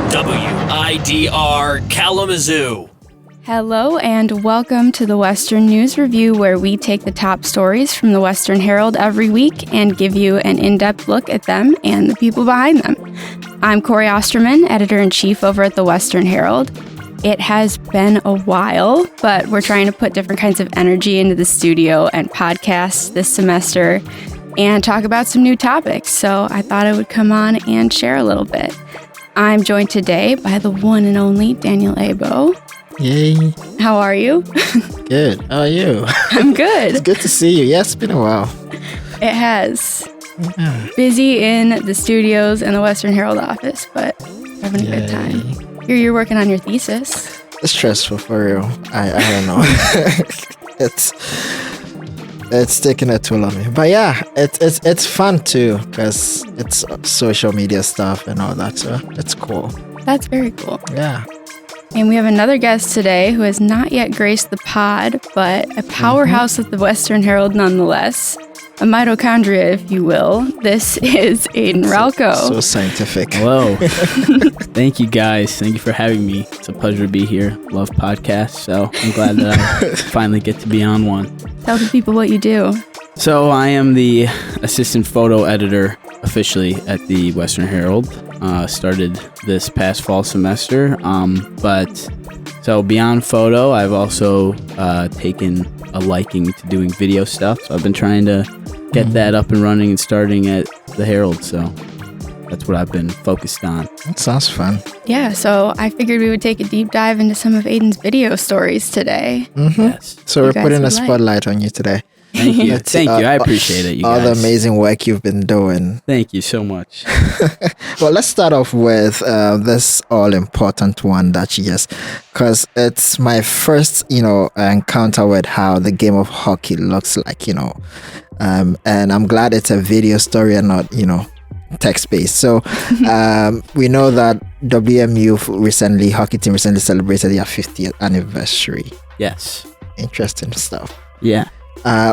WIDR Kalamazoo. Hello and welcome to the Western News Review, where we take the top stories from the Western Herald every week and give you an in-depth look at them and the people behind them. I'm Cori Osterman, editor-in-chief over at the Western Herald. It has been a while, but we're trying to put different kinds of energy into the studio and podcasts this semester and talk about some new topics, so I thought I would come on and share a little bit. I'm joined today by the one and only Daniel Ebo. Yay. How are you? Good. How are you? I'm good. It's good to see you. Yeah, it's been a while. It has. Yeah. Busy in the studios and the Western Herald office, but having a good time. You're working on your thesis. It's stressful for real. I don't know. It's taking a toll on me. But yeah, it's fun too, because it's social media stuff and all that, so it's cool. That's very cool. Yeah. And we have another guest today who has not yet graced the pod, but a powerhouse at the Western Herald nonetheless. A mitochondria, if you will. This is Aidan Ralcko. So scientific. Hello. Thank you, guys. Thank you for having me. It's a pleasure to be here. Love podcasts, so I'm glad that I finally get to be on one. Tell the people what you do. So I am the assistant photo editor officially at the Western Herald. Started this past fall semester. So beyond photo, I've also taken a liking to doing video stuff. So I've been trying to get that up and running and starting at the Herald. So that's what I've been focused on. That sounds fun. Yeah, so I figured we would take a deep dive into some of Aidan's video stories today. Mm-hmm. Yes. So we're putting a spotlight on you today. Thank you. Thank you. I appreciate it, you guys. All the amazing work you've been doing. Thank you so much. Well, let's start off with this all-important one that you just, because it's my first, encounter with how the game of hockey looks like, and I'm glad it's a video story and not, text-based. So we know that WMU hockey team recently celebrated their 50th anniversary. Yes. Interesting stuff. Yeah.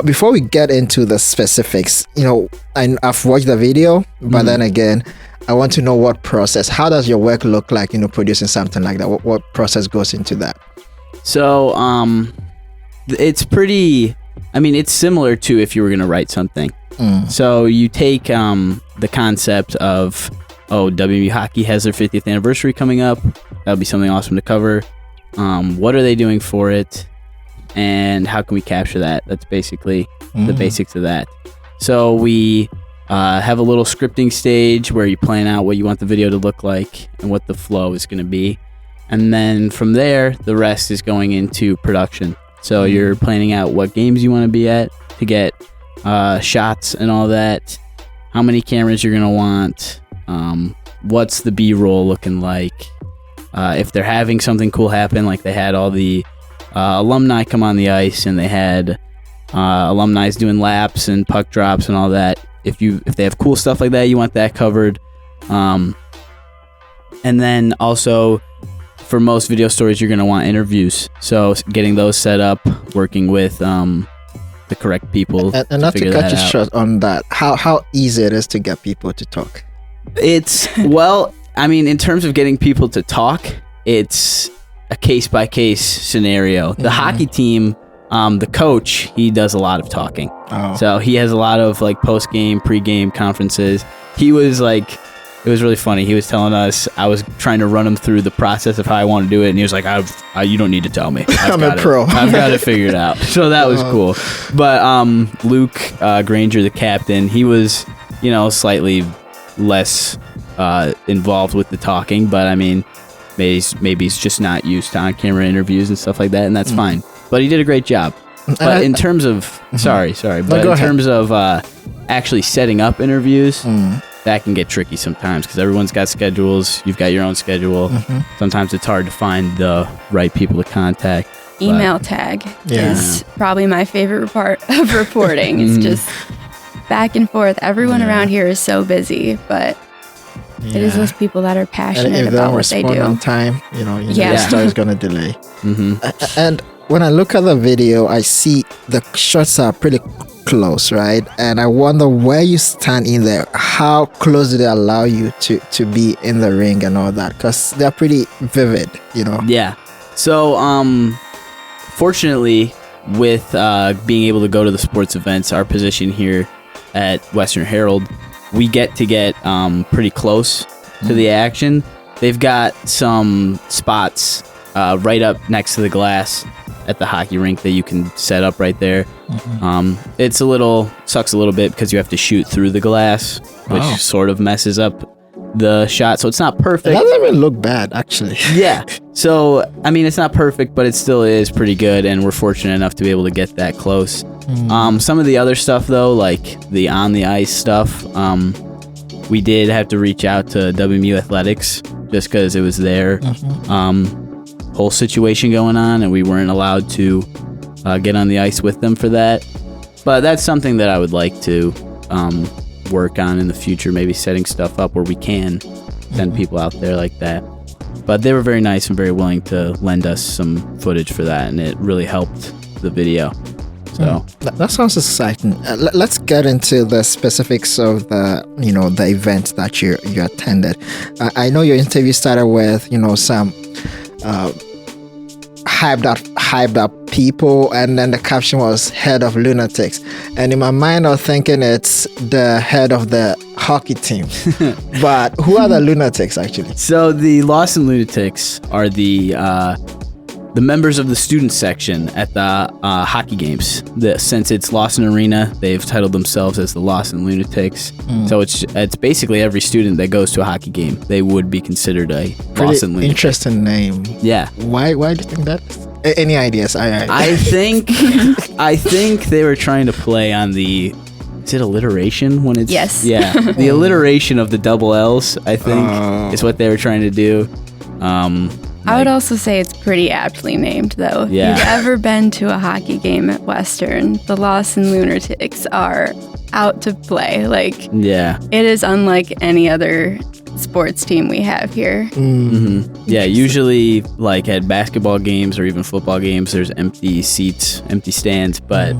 Before we get into the specifics, I've watched the video, but then again, I want to know what process. How does your work look like, producing something like that? What process goes into that? So, it's pretty. It's similar to if you were going to write something. So you take the concept of, WMU hockey has their 50th anniversary coming up. That would be something awesome to cover. What are they doing for it? And how can we capture that? That's basically the basics of that. So we have a little scripting stage where you plan out what you want the video to look like and what the flow is going to be. And then from there, the rest is going into production. So you're planning out what games you want to be at to get shots and all that, how many cameras you're going to want, what's the B-roll looking like, if they're having something cool happen, like they had all the alumni come on the ice and they had alumni doing laps and puck drops and all that. If they have cool stuff like that, you want that covered. And then also for most video stories, you're going to want interviews. So getting those set up, working with the correct people. And not to cut you short on that, how easy it is to get people to talk? It's, in terms of getting people to talk, it's a case-by-case scenario. The hockey team, the coach, he does a lot of talking. So he has a lot of post-game, pre-game conferences. He was it was really funny. He was telling us, I was trying to run him through the process of how I want to do it, and he was like, you don't need to tell me. I'm a pro. I've got it figured out. So that was cool. But Luke Granger, the captain, he was, slightly less involved with the talking, but maybe he's just not used to on-camera interviews and stuff like that, and that's fine. But he did a great job. But in terms of terms of actually setting up interviews, that can get tricky sometimes because everyone's got schedules. You've got your own schedule. Sometimes it's hard to find the right people to contact. Email tag is probably my favorite part of reporting. It's just back and forth. Everyone around here is so busy, but it is those people that are passionate about what they do. On time, the story's going to delay. And when I look at the video, I see the shots are pretty close, right? And I wonder where you stand in there. How close do they allow you to be in the ring and all that? Because they're pretty vivid, you know? Yeah. So, fortunately, with being able to go to the sports events, our position here at Western Herald, we get pretty close to the action. They've got some spots right up next to the glass at the hockey rink that you can set up right there. It's sucks a little bit because you have to shoot through the glass, which sort of messes up the shot. So it's not perfect. It doesn't even look bad, actually. Yeah. So, I mean, it's not perfect, but it still is pretty good, and we're fortunate enough to be able to get that close. Some of the other stuff, though, like the on-the-ice stuff, we did have to reach out to WMU Athletics just because it was their whole situation going on, and we weren't allowed to get on the ice with them for that. But that's something that I would like to work on in the future, maybe setting stuff up where we can send people out there like that. But they were very nice and very willing to lend us some footage for that, and it really helped the video. So that sounds exciting. Let's get into the specifics of the event that you attended. I know your interview started with some hyped up people, and then the caption was head of lunatics, and in my mind I was thinking it's the head of the hockey team. But who are the lunatics actually? So the Lawson Lunatics are the members of the student section at the hockey games. Since it's Lawson Arena, they've titled themselves as the Lawson Lunatics. So it's basically every student that goes to a hockey game. They would be considered a Lawson Lunatic. Interesting name. Yeah. Why do you think that? Any ideas? I think they were trying to play on the. Is it alliteration when it's? Yes. Yeah. The alliteration of the double L's, I think, is what they were trying to do. I would also say it's pretty aptly named, though. Yeah. If you've ever been to a hockey game at Western, the Lawson Lunatics are out to play. Yeah. It is unlike any other sports team we have here. Yeah, usually at basketball games or even football games, there's empty seats, empty stands, but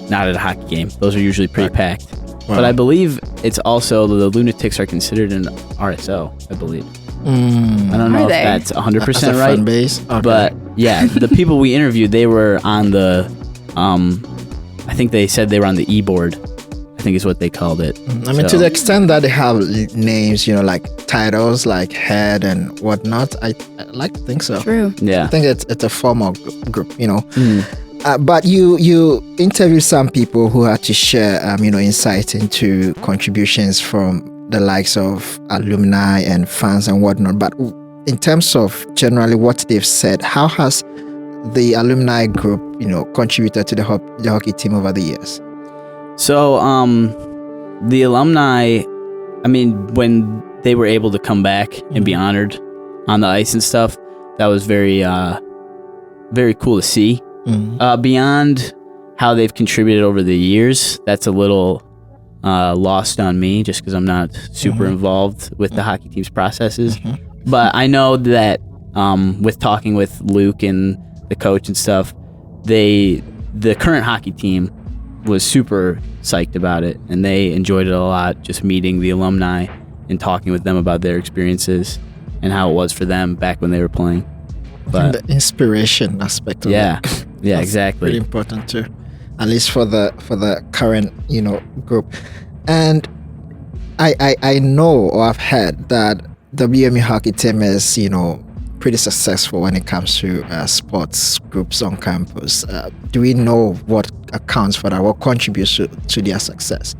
not at a hockey game. Those are usually pretty packed. Wow. But I believe it's also the Lunatics are considered an RSO, I believe. I don't know if that's 100% right. Fan base? Okay. But yeah, the people we interviewed, they were on the, I think they said they were on the e-board, I think is what they called it. I mean, to the extent that they have names, like titles, like head and whatnot, I like to think so. True. Yeah. I think it's a formal group, But you interviewed some people who had to share, insight into contributions from the likes of alumni and fans and whatnot. But in terms of generally what they've said, how has the alumni group, contributed to the hockey team over the years? So, the alumni, I mean, when they were able to come back and be honored on the ice and stuff, that was very, very cool to see. Beyond how they've contributed over the years, that's a little lost on me just because I'm not super involved with the hockey team's processes. But I know that with talking with Luke and the coach and stuff, the current hockey team was super psyched about it, and they enjoyed it a lot, just meeting the alumni and talking with them about their experiences and how it was for them back when they were playing. But and the inspiration aspect of it. Yeah, exactly. Pretty important too, at least for the current group. And I know, or I've heard, that the WMU hockey team is pretty successful when it comes to sports groups on campus. Do we know what accounts for that? What contributes to their success?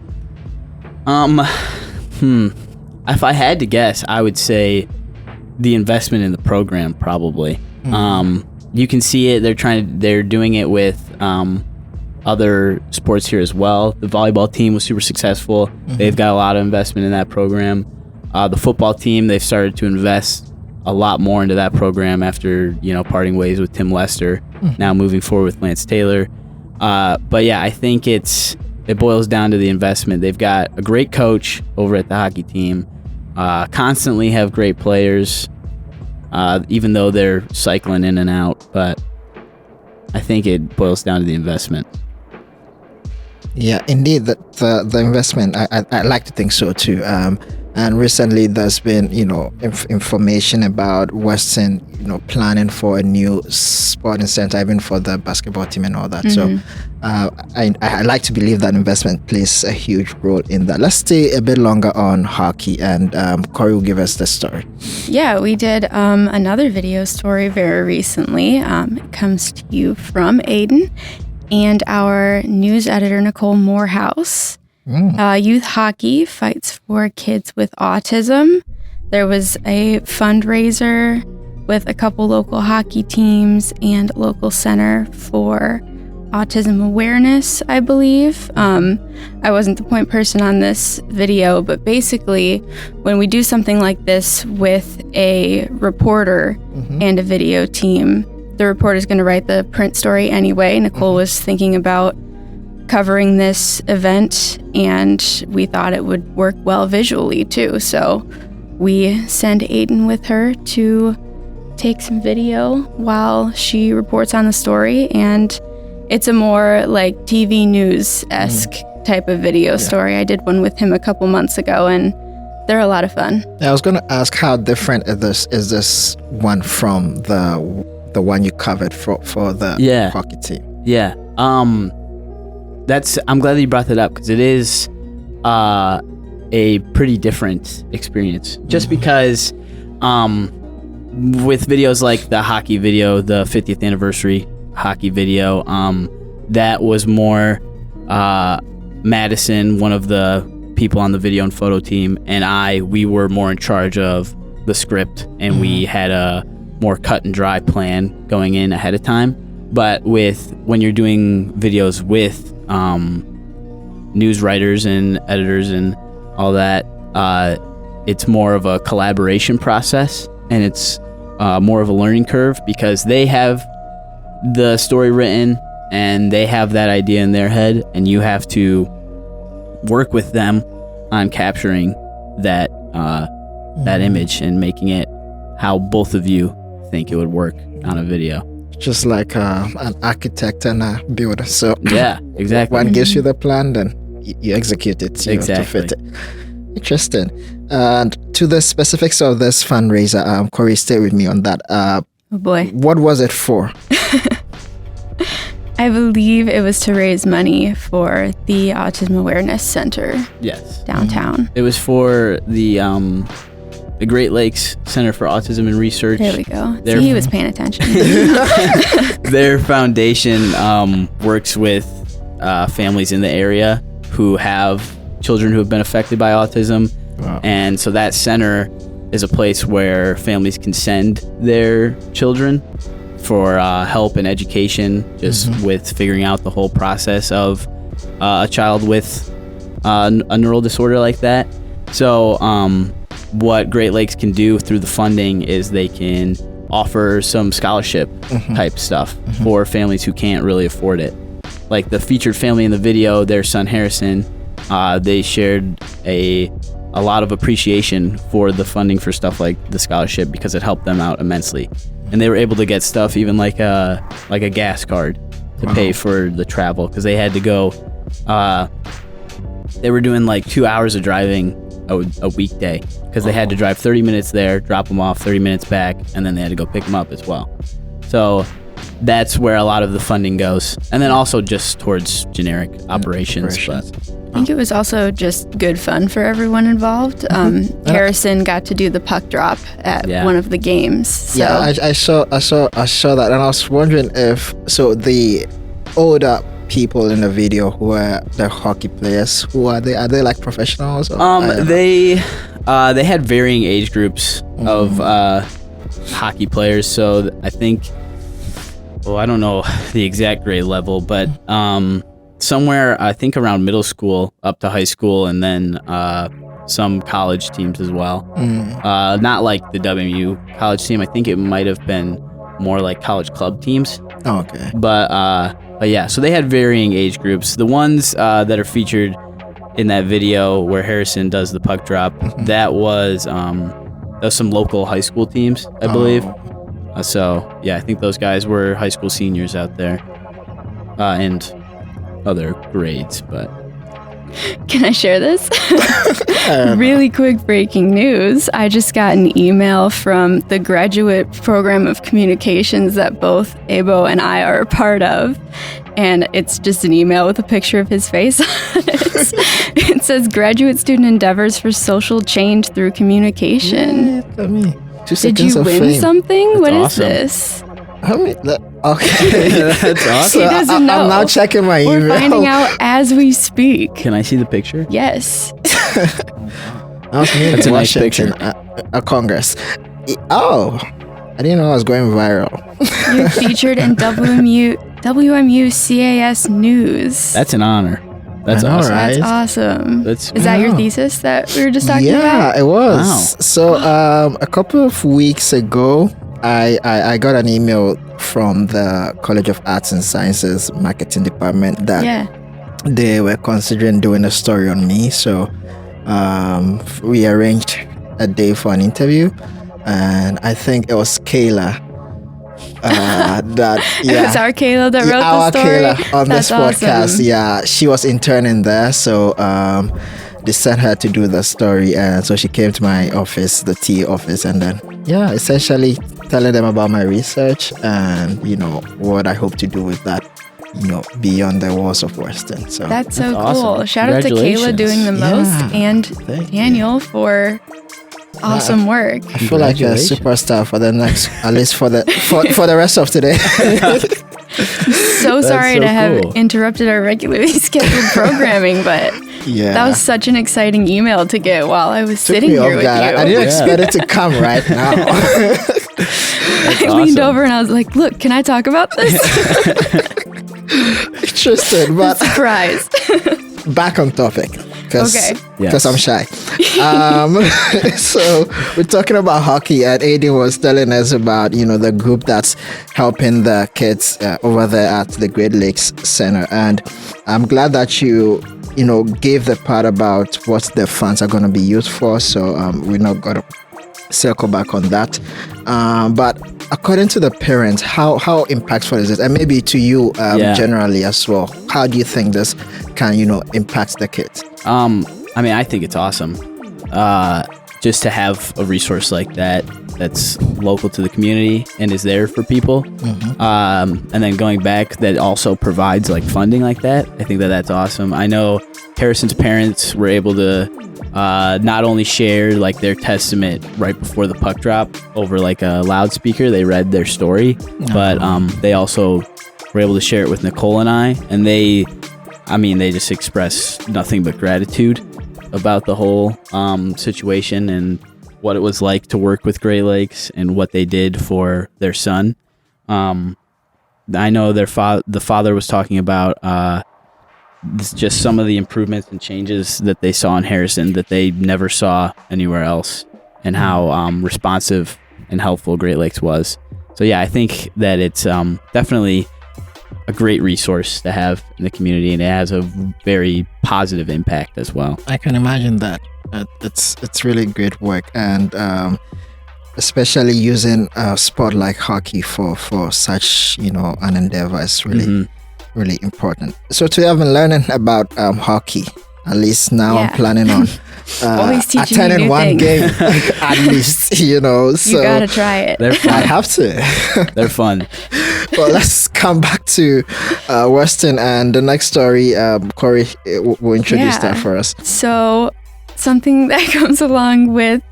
If I had to guess, I would say the investment in the program, probably. You can see it. They're doing it with other sports here as well. The volleyball team was super successful. They've got a lot of investment in that program. The football team, they've started to invest a lot more into that program after parting ways with Tim Lester, now moving forward with Lance Taylor. But yeah, I think it boils down to the investment. They've got a great coach over at the hockey team, constantly have great players, even though they're cycling in and out. But I think it boils down to the investment. Yeah, indeed, the investment. I like to think so too. And recently, there's been information about Western planning for a new sporting center, even for the basketball team and all that. Mm-hmm. So I like to believe that investment plays a huge role in that. Let's stay a bit longer on hockey, and Cori will give us the story. Yeah, we did another video story very recently. It comes to you from Aidan and our news editor, Nicole Morehouse. Youth hockey fights for kids with autism. There was a fundraiser with a couple local hockey teams and local center for autism awareness, I believe. I wasn't the point person on this video, but basically when we do something like this with a reporter and a video team, the reporter is going to write the print story anyway. Nicole was thinking about covering this event, and we thought it would work well visually too. So we send Aidan with her to take some video while she reports on the story, and it's a more like TV news-esque type of video story. I did one with him a couple months ago, and they're a lot of fun. I was going to ask, how different is this one from the one you covered for the hockey team? Yeah. I'm glad that you brought that up, because it is a pretty different experience. Just because with videos like the hockey video, the 50th anniversary hockey video, that was more Madison, one of the people on the video and photo team, and we were more in charge of the script, and we had a more cut and dry plan going in ahead of time. But when you're doing videos with news writers and editors and all that, it's more of a collaboration process, and it's more of a learning curve, because they have the story written and they have that idea in their head, and you have to work with them on capturing that image and making it how both of you think it would work on a video. Just like an architect and a builder. So yeah, exactly. One gives you the plan, then you execute it. You exactly. have to fit it. Interesting. And to the specifics of this fundraiser, Cori, stay with me on that. Oh boy. What was it for? I believe it was to raise money for the Autism Awareness Center. Yes. Downtown. It was for the Great Lakes Center for Autism and Research. There we go. He was paying attention. Their foundation works with families in the area who have children who have been affected by autism. Wow. And so that center is a place where families can send their children for help and education, just with figuring out the whole process of a child with a neural disorder like that. So what Great Lakes can do through the funding is they can offer some scholarship type stuff for families who can't really afford it. Like the featured family in the video, their son Harrison, they shared a lot of appreciation for the funding for stuff like the scholarship, because it helped them out immensely. And they were able to get stuff even like a gas card to pay for the travel, because they had to go, they were doing like 2 hours of driving a weekday, because they had to drive 30 minutes there, drop them off, 30 minutes back, and then they had to go pick them up as well. So that's where a lot of the funding goes. And then also just towards generic operations. But I think it was also just good fun for everyone involved. Harrison got to do the puck drop at one of the games. So. Yeah, I saw that, and I was wondering if the older people in the video who are the hockey players, who are they? Are they like professionals? They had varying age groups of hockey players. So I think, I don't know the exact grade level, but somewhere I think around middle school up to high school, and then some college teams as well. Not like the WMU college team. I think it might have been more like college club teams. Oh, okay. But yeah, so they had varying age groups. The ones that are featured in that video where Harrison does the puck drop, that was some local high school teams, I believe. So yeah, I think those guys were high school seniors out there, and other grades. But Can I share this? Really quick breaking news. I just got an email from the graduate program of communications that both Ebo and I are a part of. And it's just an email with a picture of his face on it. It says graduate student endeavors for social change through communication. Yeah, look at me. 2 Did you seconds of win fame. something? That's What is awesome. this? Okay. That's awesome. He doesn't know. I'm now checking my email. We're finding out as we speak. Can I see the picture? Yes. I was in That's a nice Washington, a Congress. I didn't know I was going viral. You're featured in WMU CAS News. That's an honor. That's I know, awesome. right? That's awesome. That's Is that your Wow. thesis that we were just talking Yeah, about? it was. Wow. So a couple of weeks ago, I got an email from the College of Arts and Sciences marketing department that Yeah. they were considering doing a story on me. So we arranged a day for an interview, and I think it was Kayla. It was our Kayla that wrote our the story. Kayla on That's this podcast. awesome. Yeah, she was interning there, so they sent her to do the story, and so she came to my office, the T office, and then essentially telling them about my research and what I hope to do with that, beyond the walls of Western. So That's so That's cool. awesome. Shout out to Kayla doing the Yeah. most and Thank Daniel for awesome work. I feel like a Congratulations. superstar for the next, at least for the rest of today. So sorry so to have cool. interrupted our regularly scheduled programming, but Yeah. that was such an exciting email to get while I was Took sitting me here off with guard. you. I didn't Yeah. expect it to come right now. I leaned awesome. over and I was like, look, can I talk about this? Interesting, but Surprised. back on topic because Okay. Yes. I'm shy. So we're talking about hockey, and Aidan was telling us about the group that's helping the kids over there at the Great Lakes Center, and I'm glad that you gave the part about what the funds are going to be used for. So we're not going to circle back on that, but according to the parents, how impactful is it, and maybe to you generally as well, how do you think this can impact the kids? I mean, I think it's awesome. Just to have a resource like that that's local to the community and is there for people. And then going back, that also provides like funding like that. I think that's awesome. I know Harrison's parents were able to not only share like their testament right before the puck drop over like a loudspeaker, they read their story, but they also were able to share it with Nicole and I, and they just express nothing but gratitude about the whole situation and what it was like to work with Great Lakes and what they did for their son. I know the father was talking about just some of the improvements and changes that they saw in Harrison that they never saw anywhere else, and how responsive and helpful Great Lakes was. So yeah, I think that it's definitely a great resource to have in the community, and it has a very positive impact as well. I can imagine that. It's really great work, and especially using a sport like hockey for such an endeavor is really really important. So today I've been learning about hockey. At least now I'm planning on Always teaching you attending new one things. game at least. So You gotta try it. They're I fun. have to. They're fun. Well, let's come back to Western, and the next story. Cori will introduce that for us. So, something that comes along with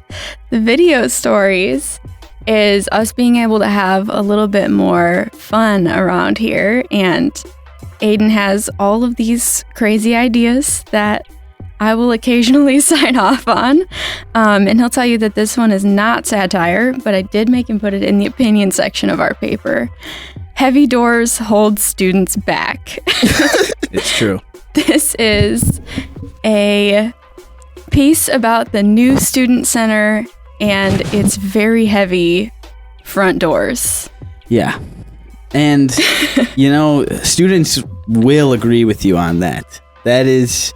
the video stories is us being able to have a little bit more fun around here. And Aidan has all of these crazy ideas that I will occasionally sign off on. And he'll tell you that this one is not satire, but I did make him put it in the opinion section of our paper. Heavy doors hold students back. It's true. This is a piece about the new student center and its very heavy front doors. Yeah. And, students will agree with you on that. That is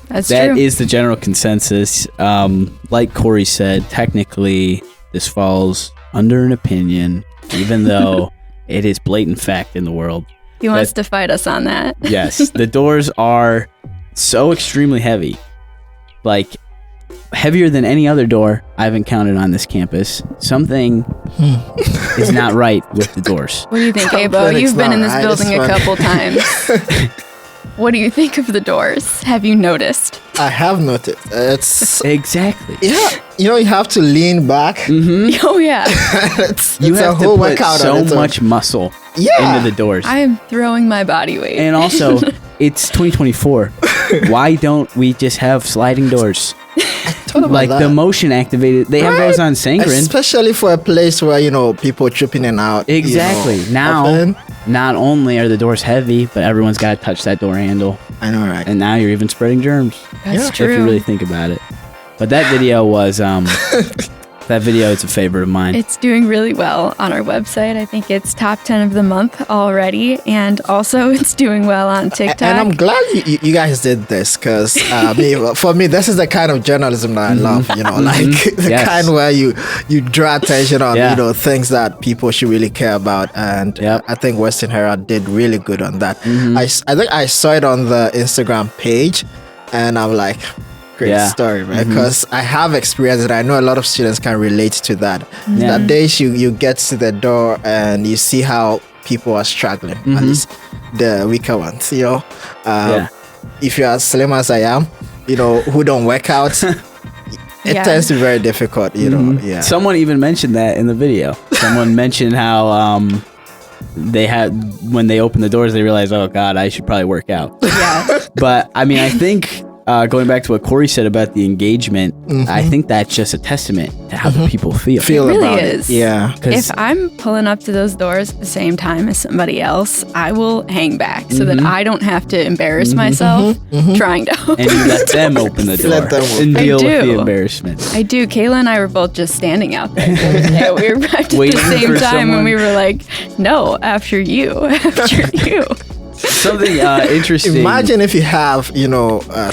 That true. the general consensus. Like Cori said, technically, this falls under an opinion. even though it is blatant fact in the world. He wants to fight us on that. Yes, the doors are so extremely heavy, like heavier than any other door I've encountered on this campus. Something is not right with the doors. What do you think, Ebo? You've been in this building a couple times. What do you think of the doors? Have you noticed? I have noticed. It's exactly. Yeah, you have to lean back. Mm-hmm. Oh yeah. it's you a have whole to put workout so on it. much muscle into the doors. I am throwing my body weight. And also, it's 2024. Why don't we just have sliding doors? Like the motion activated, they have those on Sangren. Especially for a place where, people tripping in and out. Exactly. Now, not only are the doors heavy, but everyone's got to touch that door handle. I know, right? And now you're even spreading germs. That's true. If you really think about it. But that video was, that video is a favorite of mine. It's doing really well on our website. I think it's top 10 of the month already. And also it's doing well on TikTok. And I'm glad you guys did this because for me, this is the kind of journalism that I love, like the kind where you draw attention on, things that people should really care about. And I think Western Herald did really good on that. I think I saw it on the Instagram page and I'm like, great story, right? Because I have experienced it. I know a lot of students can relate to that. That days you get to the door and you see how people are struggling, at least the weaker ones, If you're as slim as I am, who don't work out, it tends to be very difficult, Someone even mentioned that in the video. Someone mentioned how they had, when they opened the doors, they realized, oh God, I should probably work out. Yeah. But I mean, I think going back to what Cori said about the engagement, I think that's just a testament to how the people feel. It really is. Yeah. If I'm pulling up to those doors at the same time as somebody else, I will hang back so that I don't have to embarrass myself trying to open and you let them open the door and deal with the embarrassment. I do. Kayla and I were both just standing out there. We were at the Waiting same for time someone. when we were like, no, after you. Something interesting. Imagine if you have,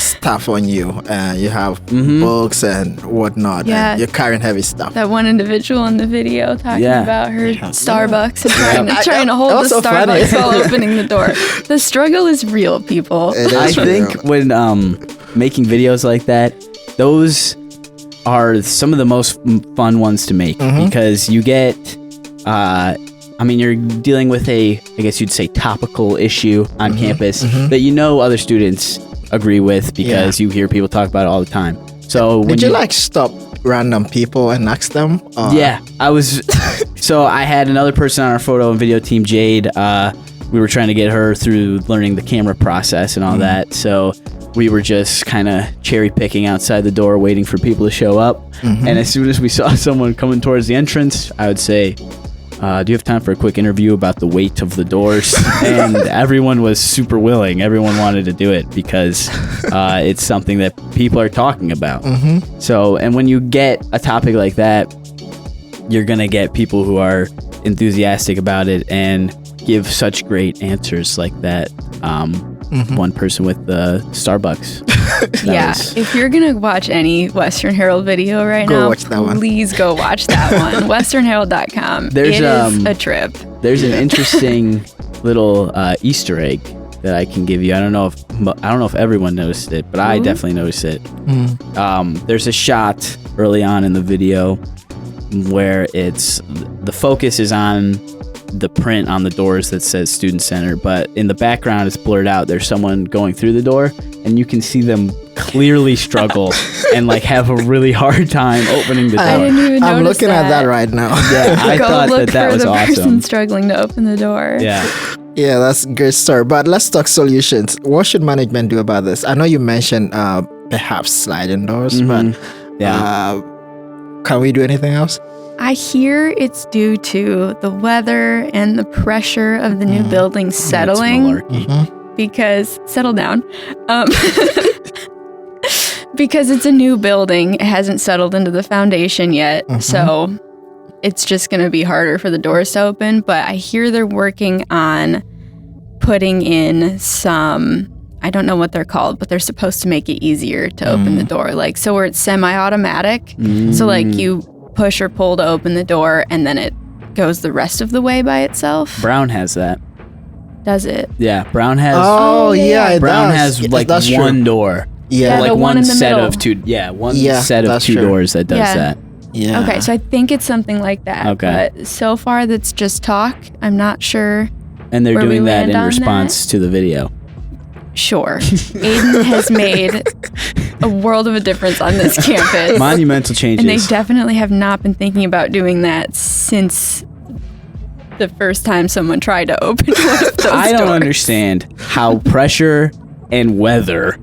stuff on you and you have books and whatnot, and you're carrying heavy stuff. That one individual in the video talking about her Starbucks and trying to hold the Starbucks while opening the door. The struggle is real, people. I think when making videos like that, those are some of the most fun ones to make because you get you're dealing with I guess you'd say, topical issue on campus that other students agree with because you hear people talk about it all the time. So when did you stop random people and ask them? Yeah, I was. So I had another person on our photo and video team, Jade. We were trying to get her through learning the camera process and all that. So we were just kind of cherry picking outside the door, waiting for people to show up. And as soon as we saw someone coming towards the entrance, I would say, do you have time for a quick interview about the weight of the doors? And everyone was super willing. Everyone wanted to do it because it's something that people are talking about. So, and when you get a topic like that, you're going to get people who are enthusiastic about it and give such great answers like that. One person with the Starbucks. If you're gonna watch any Western Herald video right now, please go watch that one. WesternHerald.com. It is a trip. There's an interesting little Easter egg that I can give you. I don't know if everyone noticed it, but I definitely noticed it. There's a shot early on in the video where the focus is on the print on the doors that says Student Center, but in the background it's blurred out. There's someone going through the door and you can see them clearly struggle and have a really hard time opening the door. I didn't even notice I'm looking at that right now. Yeah, I thought that was awesome. Person struggling to open the door. Yeah, that's a great story. But let's talk solutions. What should management do about this? I know you mentioned perhaps sliding doors, but can we do anything else? I hear it's due to the weather and the pressure of the new building settling. Because settle down. Because it's a new building, it hasn't settled into the foundation yet. So it's just going to be harder for the doors to open. But I hear they're working on putting in some, I don't know what they're called, but they're supposed to make it easier to open the door. So where it's semi-automatic. So you push or pull to open the door and then it goes the rest of the way by itself. Brown has that. Does it? Yeah, Brown has. Oh, yeah, it Brown does. has like That's one true. door. Yeah. like the one in the set middle. of two. Yeah, one Yeah, set of that's two true. doors that does Yeah. that. Yeah. Okay, so I think it's something like that. Okay. But so far, that's just talk. I'm not sure. And they're Where we doing that land in on response to the video. Sure. Aidan has made a world of a difference on this campus. Monumental changes. And they definitely have not been thinking about doing that since the first time someone tried to open one of those I don't doors. understand how pressure and weather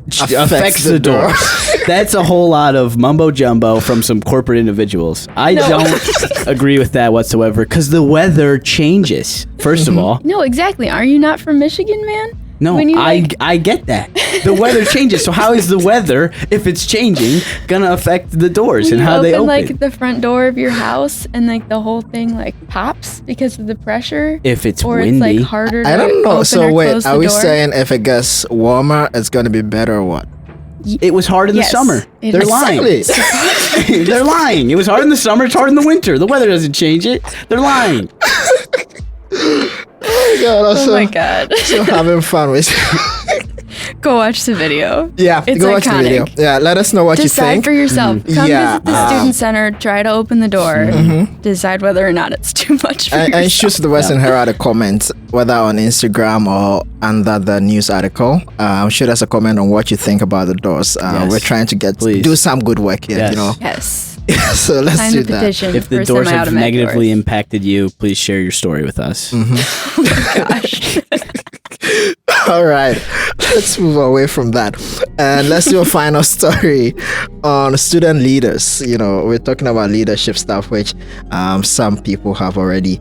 affects the door. That's a whole lot of mumbo jumbo from some corporate individuals. I don't agree with that whatsoever because the weather changes. First of all, No, exactly. Are you not from Michigan, man? no, When you, I get that. The weather changes. So how is the weather, if it's changing, gonna affect the doors and you how they open? like the front door of your house and like the whole thing like pops because of the pressure, If it's or windy, it's like harder to I don't know. open So or wait, close are the we door. saying if it gets warmer, it's going to be better or what? it was hard in Yes, the summer. it They're is. lying. Exactly. They're lying. It was hard in the summer. It's hard in the winter. The weather doesn't change it. They're lying. Oh my god. So having fun with. Go watch the video. Yeah, It's go watch the iconic. video. Yeah, let us know what Decide you think. for yourself. Come Yeah, visit the student center. Try to open the door. Decide whether or not it's too much for And yourself. shoot the Western Herald a comment, whether on Instagram or under the news article. Shoot us a comment on what you think about the doors. Yes. We're trying to Please. do some good work here, Yes. you know. Yes. So let's Sign do the that. petition If the for doors have semi-automatic negatively doors. impacted you, please share your story with us. Gosh. All right, let's move away from that and let's do a final story on student leaders. You know, we're talking about leadership stuff, which some people have already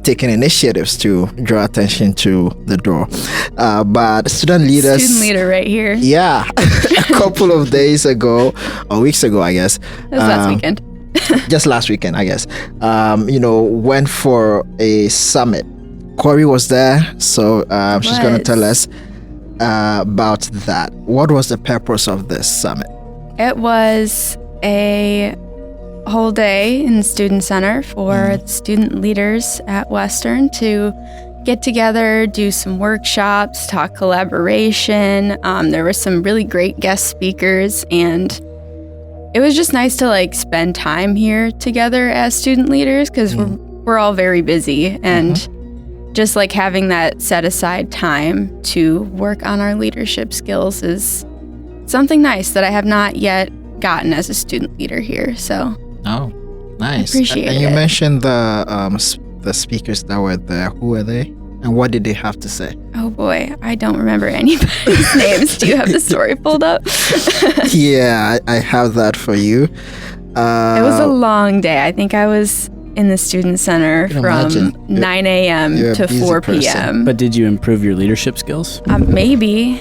taken initiatives to draw attention to the door. But student leaders, Student leader right here. yeah, a couple of days ago or weeks ago, I guess. That was last weekend. Just last weekend, I guess. Went for a summit. Cori was there, so she's going to tell us about that. What was the purpose of this summit? It was a whole day in the student center for student leaders at Western to get together, do some workshops, talk collaboration. There were some really great guest speakers, and it was just nice to like spend time here together as student leaders because we're all very busy, and just like having that set aside time to work on our leadership skills is something nice that I have not yet gotten as a student leader here. So Oh, nice. Appreciate And you it. mentioned the speakers that were there. Who were they? And what did they have to say? oh boy, I don't remember anybody's names. Do you have the story pulled up? Yeah, I have that for you. It was a long day. I think I was in the student center can from imagine. 9 a.m. You're a to busy 4 person. p.m. But did you improve your leadership skills? Maybe.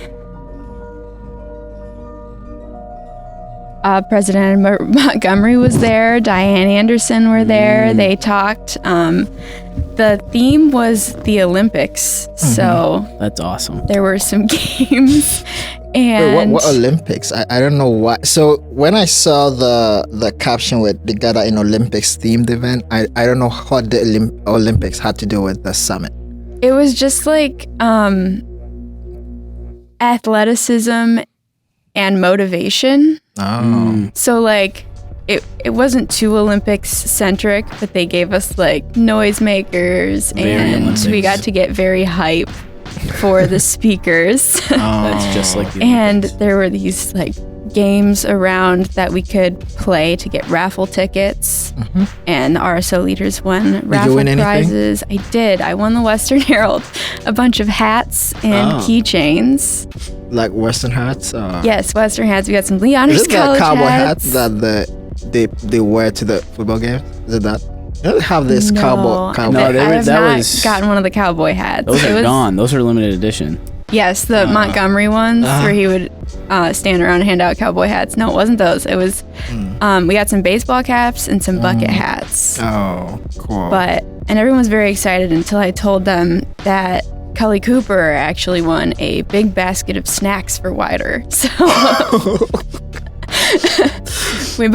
President Montgomery was there. Diane Anderson were there. They talked. The theme was the Olympics. So That's awesome. there were some games. Wait, And what Olympics? I don't know what. So when I saw the caption with together in Olympics themed event, I don't know what the Olympics had to do with the summit. it was just like athleticism and motivation. Oh. So like it wasn't too Olympics centric, but they gave us like noisemakers, Very and Olympics. we got to get very hype for the speakers. That's just like the And Olympics. there were these like games around that we could play to get raffle tickets, and the RSO leaders won raffle win anything? prizes. I did. I won the Western Herald, a bunch of hats and keychains. Like Western hats? Yes, Western hats. We got some Lee Honors Is it that College cowboy hat hats. that they wear to the football game? Is it that? They don't have this cowboy. No, I have that not was- gotten one of the cowboy hats. Those It are was- gone. Those are limited edition. Yes, the Montgomery ones where he would stand around and hand out cowboy hats. No, it wasn't those. It was we got some baseball caps and some bucket hats. Oh, cool. And everyone was very excited until I told them that Cully Cooper actually won a big basket of snacks for WIDR. So we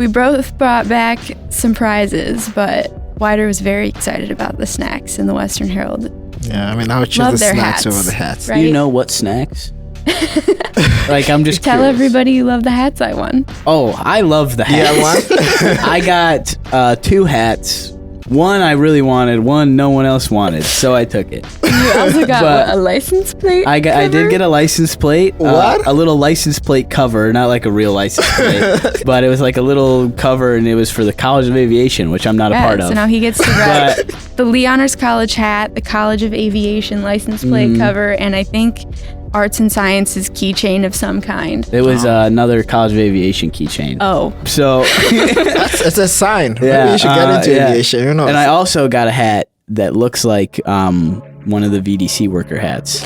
both brought back some prizes, but WIDR was very excited about the snacks in the Western Herald. Yeah, I mean, I would choose Love the their snacks hats, over the hats. right? You know what snacks? Like, I'm just Tell curious. everybody you love the hats I won. Oh, I love the Yeah, hats. one. I got 2 hats. One I really wanted, one no one else wanted, so I took it. You also got But a license plate. I did get a license plate. What? A little license plate cover, not like a real license plate, but it was like a little cover, and it was for the College of Aviation, which I'm not a part of. So now he gets to rep the Lee Honors College hat, the College of Aviation license plate cover, and I think Arts and Sciences keychain of some kind. It was another College of Aviation keychain. Oh, So, It's a sign. Maybe Yeah, you should get into yeah. aviation. Who knows? and I also got a hat that looks like one of the VDC worker hats.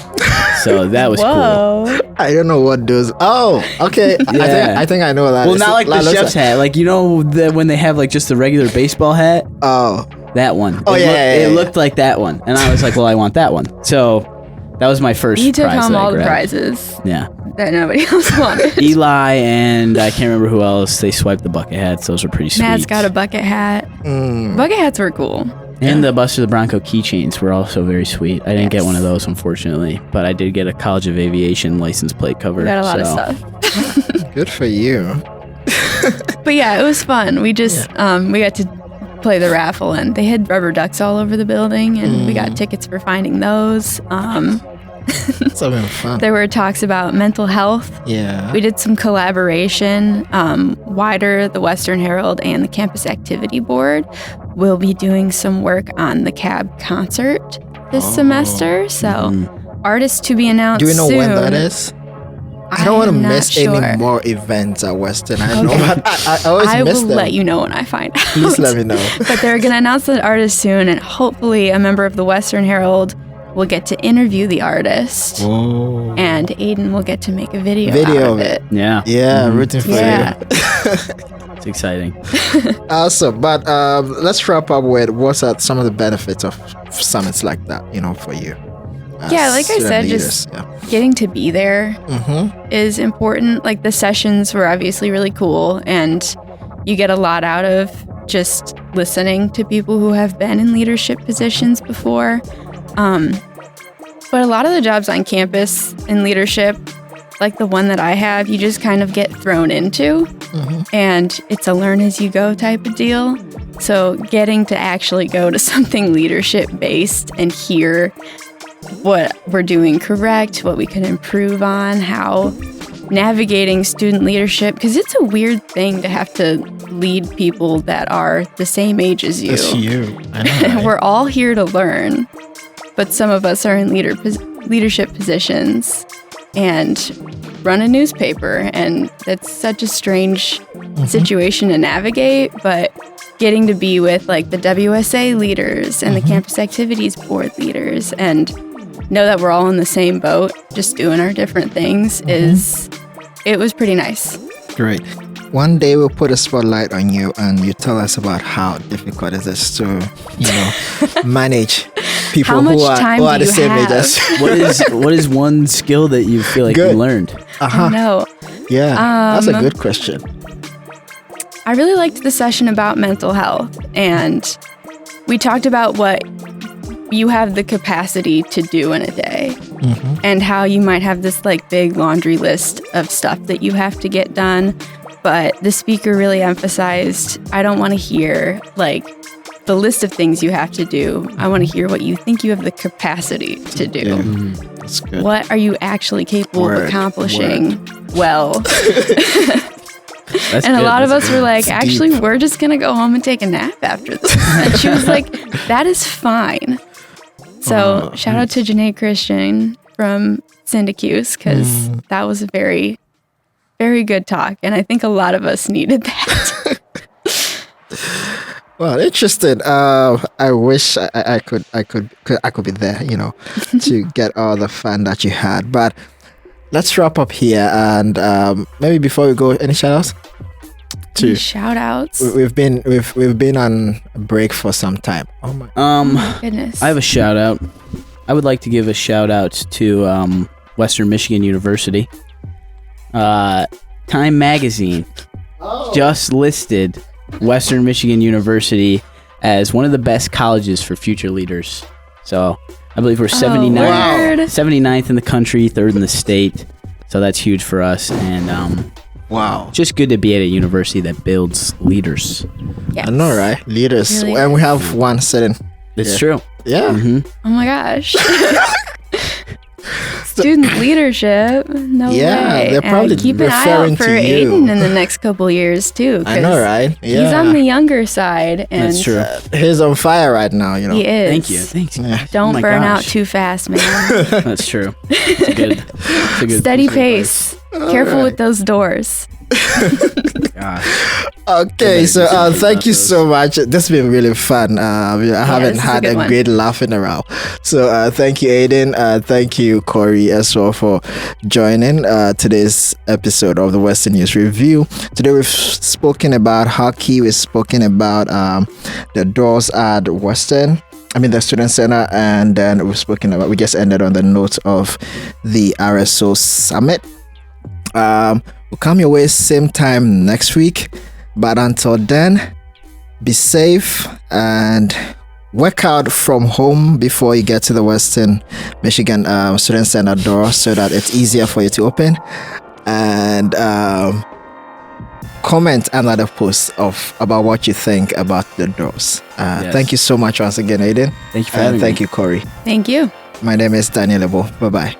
So that was cool. whoa. I don't know what those. Oh, okay. Yeah. I think I know that. Well, not like the chef's hat. Like, you know, when they have like just the regular baseball hat? Oh, That one. Oh, It looked like that one. And I was like, well, I want that one. So that was my first You took prize home that I all the grabbed. prizes Yeah. that nobody else wanted. Eli and I can't remember who else. They swiped the bucket hats. Those were pretty sweet. Matt's got a bucket hat. Bucket hats were cool. And the Buster the Bronco keychains were also very sweet. I didn't get one of those, unfortunately, but I did get a College of Aviation license plate cover. We got a lot of so- stuff. good for you. But yeah, it was fun. We just we got to play the raffle, and they had rubber ducks all over the building, and we got tickets for finding those. It's having fun. There were talks about mental health. Yeah. We did some collaboration. WIDR, the Western Herald, and the Campus Activity Board will be doing some work on the CAB concert this semester. So artists to be announced Do we know soon. when that is? I don't want to I'm not miss sure. any more events at Western. I know, but I always I miss will them. let you know when I find out. Please let me know. But they're going to announce the artist soon, and hopefully a member of the Western Herald will get to interview the artist, Oh. and Aidan will get to make a video out of it. Yeah. Yeah, rooting for Yeah. It's exciting. you. Awesome. But let's wrap up with what are some of the benefits of summits like that, for you? as Yeah, like I student said, leaders. just getting to be there is important. Like the sessions were obviously really cool, and you get a lot out of just listening to people who have been in leadership positions before. But a lot of the jobs on campus in leadership, like the one that I have, you just kind of get thrown into, and it's a learn as you go type of deal. So getting to actually go to something leadership based and hear what we're doing correct, what we can improve on, how navigating student leadership, because it's a weird thing to have to lead people that are the same age as you. It's you. I know. Right? We're all here to learn, but some of us are in leadership positions and run a newspaper, and that's such a strange situation to navigate. But getting to be with like the WSA leaders and the campus activities board leaders and know that we're all in the same boat, just doing our different things, it was pretty nice. Great. One day we'll put a spotlight on you and you tell us about how difficult it is to, manage people How much who time are do the you same age have? as. What is one skill that you feel like Good. you learned? No, Yeah, that's a good question. I really liked the session about mental health, and we talked about what you have the capacity to do in a day and how you might have this like big laundry list of stuff that you have to get done. But the speaker really emphasized, I don't want to hear like the list of things you have to do. I want to hear what you think you have the capacity to do. That's good. What are you actually capable of accomplishing well? That's And a good. lot of That's us were like, actually, we're just going to go home and take a nap after this. And she was like, that is fine. So shout out to Janae Christian from Syndicuse, because that was a very, very good talk. And I think a lot of us needed that. Well, interesting. I wish I could be there, to get all the fun that you had. But let's wrap up here, and maybe before we go, any shout outs? Shout outs. We've been on a break for some time. Oh my Goodness. I have a shout out. I would like to give a shout out to Western Michigan University. Time Magazine just listed Western Michigan University as one of the best colleges for future leaders. So I believe we're 79th in the country, 3rd in the state. So that's huge for us. And just good to be at a university that builds leaders. Yes. I know, right? Leaders. Really And we have one sitting. It's true. Yeah. Oh my gosh. Student leadership. No way. They're probably keep an eye referring out for to you. Aidan in the next couple years too. I know, right? Yeah. He's on the younger side, and That's true. He's on fire right now, you know. he is. Thank you. Thanks. Yeah. Don't Oh my burn out gosh. too fast, man. That's true. It's a good Steady piece of pace. Careful right. with those doors. advice. Gosh. Okay, so thank you so much. This has been really fun. I haven't this is a had good a one. great laughing around. So thank you, Aidan. Thank you, Cori, as well, for joining today's episode of the Western News Review. Today we've spoken about hockey. We've spoken about the doors at the Student Center, and then we just ended on the note of the RSO Summit. We'll come your way same time next week, but until then, be safe and work out from home before you get to the Western Michigan Student Center door so that it's easier for you to open, and comment under the post about what you think about the doors. Yes. Thank you so much once again, Aidan. Thank you for having me. Thank you, Cori. Thank you. My name is Daniel Ebo. Bye-bye.